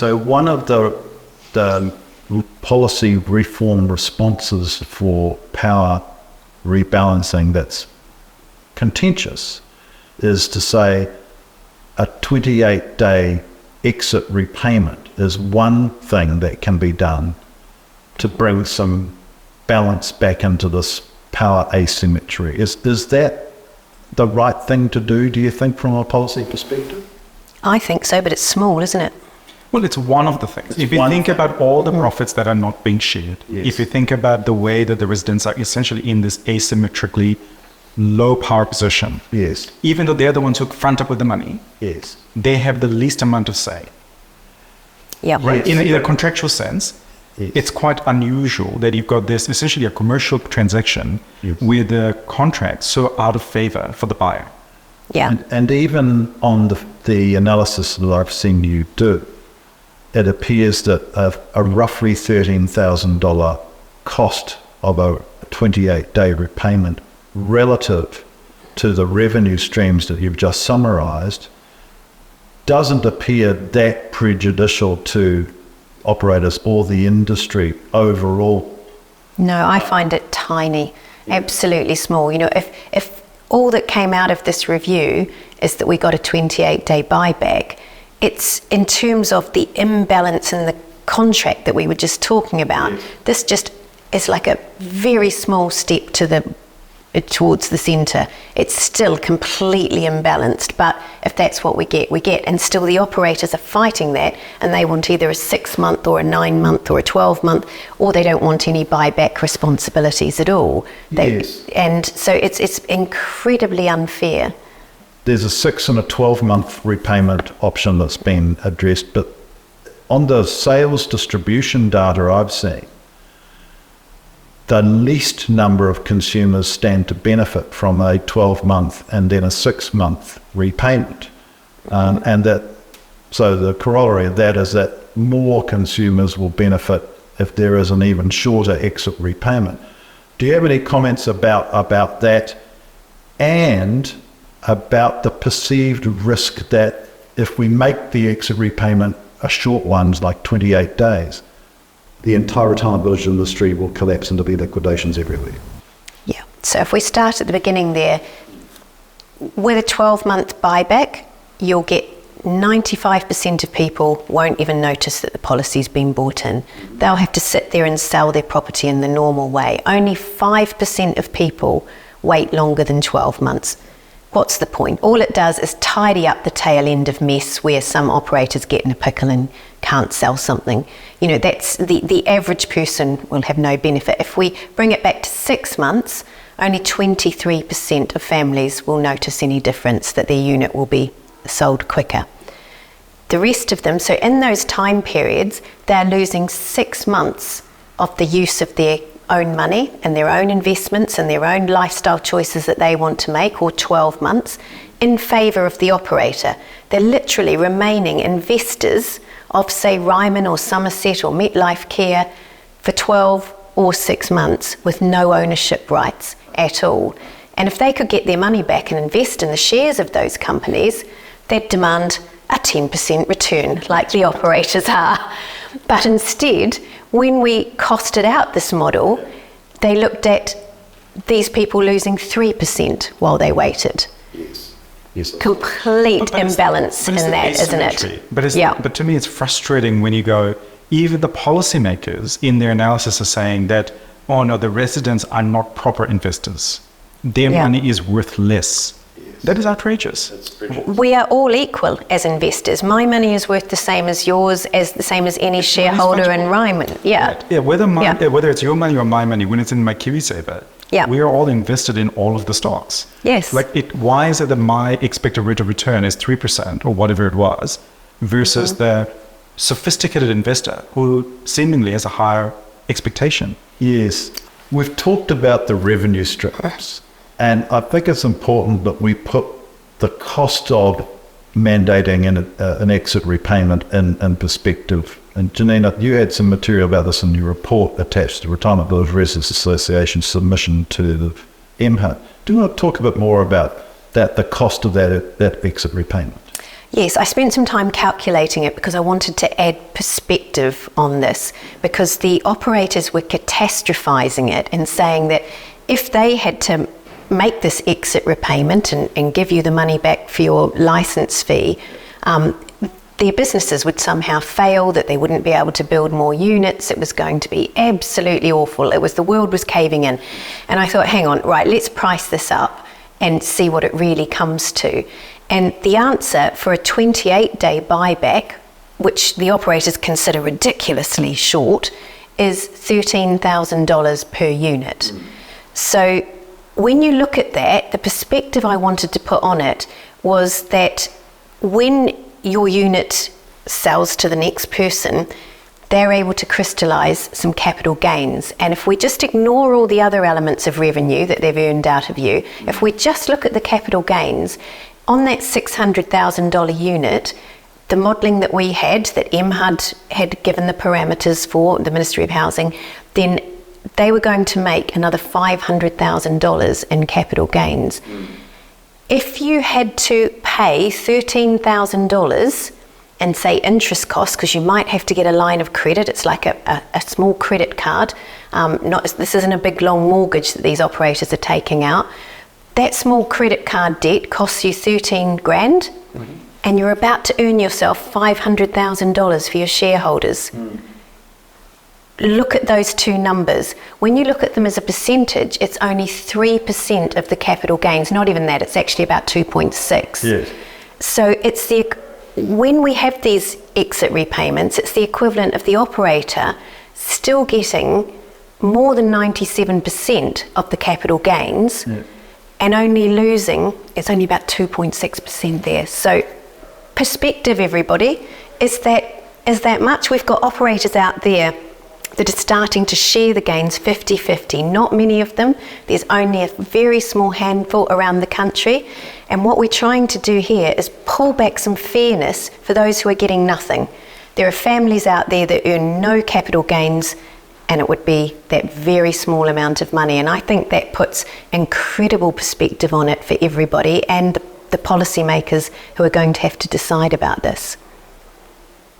So one of the policy reform responses for power rebalancing that's contentious is to say a 28-day exit repayment is one thing that can be done to bring some balance back into this power asymmetry. Is that the right thing to do, do you think, from a policy perspective? I think so, but it's small, isn't it? Well, it's one of the things. If you think about all the profits that are not being shared, if you think about the way that the residents are essentially in this asymmetrically low power position, even though they're the ones who front up with the money, they have the least amount of say. Right? In a contractual sense, it's quite unusual that you've got this essentially a commercial transaction with the contract so out of favor for the buyer. And even on the analysis that I've seen you do, it appears that a roughly $13,000 cost of a 28-day repayment relative to the revenue streams that you've just summarised doesn't appear that prejudicial to operators or the industry overall. No, I find it tiny, absolutely small. You know, if all that came out of this review is that we got a 28-day buyback, it's in terms of the imbalance in the contract that we were just talking about. This just is like a very small step towards the centre. It's still completely imbalanced, but if that's what we get, and still the operators are fighting that, and they want either a 6-month or a 9-month or a 12-month, or they don't want any buyback responsibilities at all. And so it's incredibly unfair. There's a 6 and a 12-month repayment option that's been addressed, but on the sales distribution data I've seen, the least number of consumers stand to benefit from a 12-month and then a 6-month repayment. So the corollary of that is that more consumers will benefit if there is an even shorter exit repayment. Do you have any comments about that, and about the perceived risk that if we make the exit repayment a short ones like 28 days, the entire retirement village industry will collapse and there'll be liquidations everywhere? So if we start at the beginning there, with a 12-month buyback, you'll get 95% of people won't even notice that the policy's been bought in. They'll have to sit there and sell their property in the normal way. Only 5% of people wait longer than 12 months. What's the point? All it does is tidy up the tail end of mess where some operators get in a pickle and can't sell something. You know, that's the average person will have no benefit. If we bring it back to 6 months, only 23% of families will notice any difference, that their unit will be sold quicker. The rest of them, so in those time periods, they're losing 6 months of the use of their own money and their own investments and their own lifestyle choices that they want to make, or 12 months, in favour of the operator. They're literally remaining investors of, say, Ryman or Somerset or MetLife Care for 12 or 6 months with no ownership rights at all. And if they could get their money back and invest in the shares of those companies, they'd demand a 10% return like the operators are. But instead, when we costed out this model, they looked at these people losing 3% while they waited. Complete imbalance in that, isn't it? But to me, it's frustrating when you go, even the policymakers in their analysis are saying that, oh no, the residents are not proper investors. Their money is worth less. That is outrageous. We are all equal as investors. My money is worth the same as yours, as the same as any shareholder in Ryman. Whether it's your money or my money, when it's in my KiwiSaver, we are all invested in all of the stocks. Why is it that my expected rate of return is 3% or whatever it was, versus the sophisticated investor who seemingly has a higher expectation? Yes. We've talked about the revenue streams. And I think it's important that we put the cost of mandating an exit repayment in perspective. And Janina, you had some material about this in your report attached to Retirement Village Residents Association submission to the MHA. Do you want to talk a bit more about that, the cost of that exit repayment? Yes, I spent some time calculating it because I wanted to add perspective on this, because the operators were catastrophizing it and saying that if they had to make this exit repayment and give you the money back for your license fee, their businesses would somehow fail, that they wouldn't be able to build more units. It was going to be absolutely awful. The world was caving in. And I thought, hang on, right, let's price this up and see what it really comes to. And the answer for a 28-day buyback, which the operators consider ridiculously short, is $13,000 per unit. So when you look at that, the perspective I wanted to put on it was that when your unit sells to the next person, they're able to crystallise some capital gains. And if we just ignore all the other elements of revenue that they've earned out of you, if we just look at the capital gains, on that $600,000 unit, the modelling that we had, that MHUD had given the parameters for, the Ministry of Housing, then they were going to make another $500,000 in capital gains. If you had to pay $13,000 and say interest costs, because you might have to get a line of credit, it's like a small credit card, this isn't a big long mortgage that these operators are taking out, that small credit card debt costs you 13 grand, and you're about to earn yourself $500,000 for your shareholders. Look at those two numbers. When you look at them as a percentage, it's only 3% of the capital gains. Not even that, it's actually about 2.6. Yes. So when we have these exit repayments, it's the equivalent of the operator still getting more than 97% of the capital gains, and only losing, it's only about 2.6% there. So perspective, everybody, is that much. We've got operators out there that are starting to share the gains 50-50. Not many of them. There's only a very small handful around the country. And what we're trying to do here is pull back some fairness for those who are getting nothing. There are families out there that earn no capital gains, and it would be that very small amount of money. And I think that puts incredible perspective on it for everybody and the policymakers who are going to have to decide about this.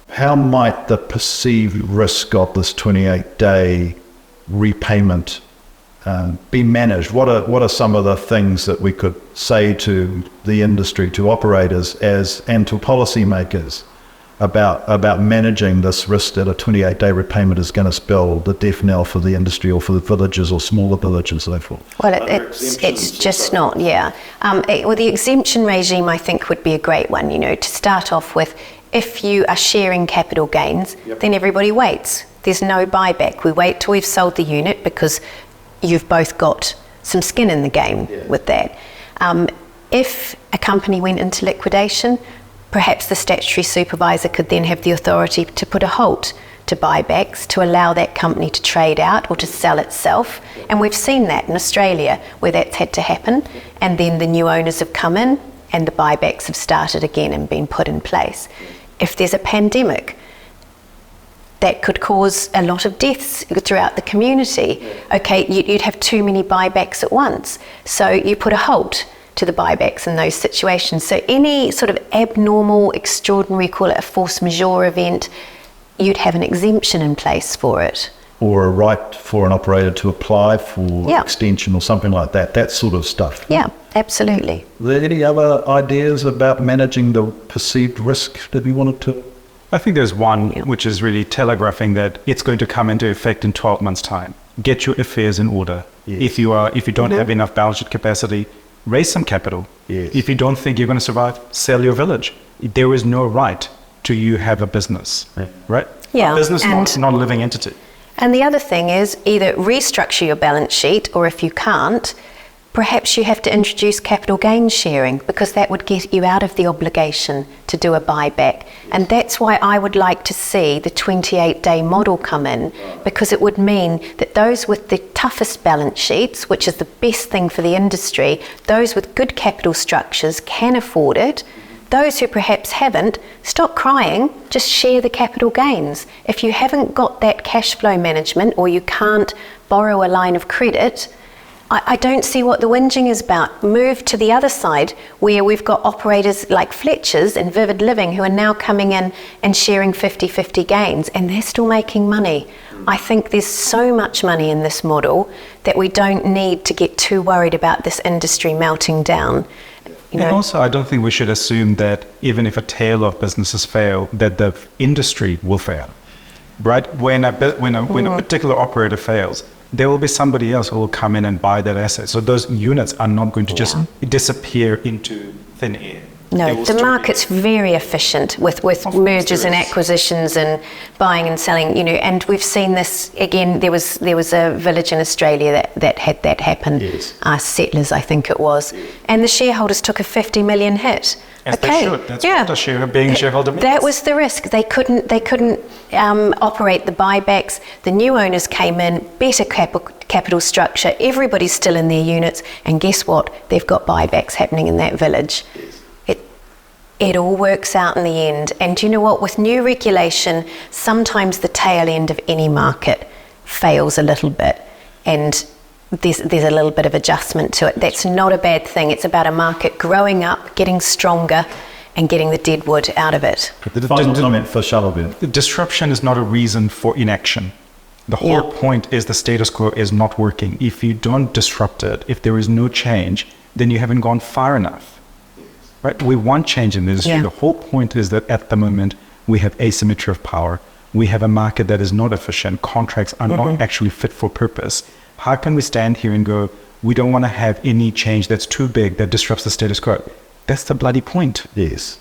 How might the perceived risk of this 28-day repayment be managed? What are some of the things that we could say to the industry, to operators, and to policymakers about managing this risk that a 28-day repayment is going to spell the death knell for the industry or for the villages or smaller villages, so forth? Well, it's just not, well, the exemption regime, I think, would be a great one, to start off with. If you are sharing capital gains, then everybody waits. There's no buyback. We wait till we've sold the unit because you've both got some skin in the game with that. If a company went into liquidation, perhaps the statutory supervisor could then have the authority to put a halt to buybacks to allow that company to trade out or to sell itself. And we've seen that in Australia where that's had to happen, and then the new owners have come in and the buybacks have started again and been put in place. If there's a pandemic, that could cause a lot of deaths throughout the community. Okay, you'd have too many buybacks at once. So you put a halt to the buybacks in those situations. So any sort of abnormal, extraordinary, call it a force majeure event, you'd have an exemption in place for it. Or a right for an operator to apply for extension or something like that, that sort of stuff. Yeah, absolutely. Are there any other ideas about managing the perceived risk that we wanted to? I think there's one which is really telegraphing that it's going to come into effect in 12 months' time. Get your affairs in order. Yes. If you don't have enough balance sheet capacity, raise some capital. Yes. If you don't think you're going to survive, sell your village. There is no right to you have a business, right? Yeah. A business, not a living entity. And the other thing is either restructure your balance sheet, or if you can't, perhaps you have to introduce capital gains sharing, because that would get you out of the obligation to do a buyback. And that's why I would like to see the 28-day model come in, because it would mean that those with the toughest balance sheets, which is the best thing for the industry, those with good capital structures can afford it. Those who perhaps haven't, stop crying, just share the capital gains. If you haven't got that cash flow management, or you can't borrow a line of credit, I don't see what the whinging is about. Move to the other side where we've got operators like Fletcher's and Vivid Living who are now coming in and sharing 50-50 gains, and they're still making money. I think there's so much money in this model that we don't need to get too worried about this industry melting down. You know? And also, I don't think we should assume that even if a tail of businesses fail, that the industry will fail. Right? When a particular operator fails, there will be somebody else who will come in and buy that asset. So those units are not going to just disappear into thin air. No, the market's very efficient with mergers and acquisitions and buying and selling, you know, and we've seen this again. There was a village in Australia that had that happen. Yes. Settlers, I think it was, and the shareholders took a 50 million hit. As they should. That's what being a shareholder means. That was the risk. They couldn't operate the buybacks. The new owners came in, better capital structure. Everybody's still in their units, and guess what? They've got buybacks happening in that village. It all works out in the end. And you know what? With new regulation, sometimes the tail end of any market fails a little bit, and there's a little bit of adjustment to it. That's not a bad thing. It's about a market growing up, getting stronger, and getting the dead wood out of it. Final comment for Charlotte. Disruption is not a reason for inaction. The whole point is the status quo is not working. If you don't disrupt it, if there is no change, then you haven't gone far enough. Right? We want change in the industry. The whole point is that at the moment we have asymmetry of power. We have a market that is not efficient. Contracts are not actually fit for purpose. How can we stand here and go, we don't want to have any change that's too big, that disrupts the status quo? That's the bloody point. Yes.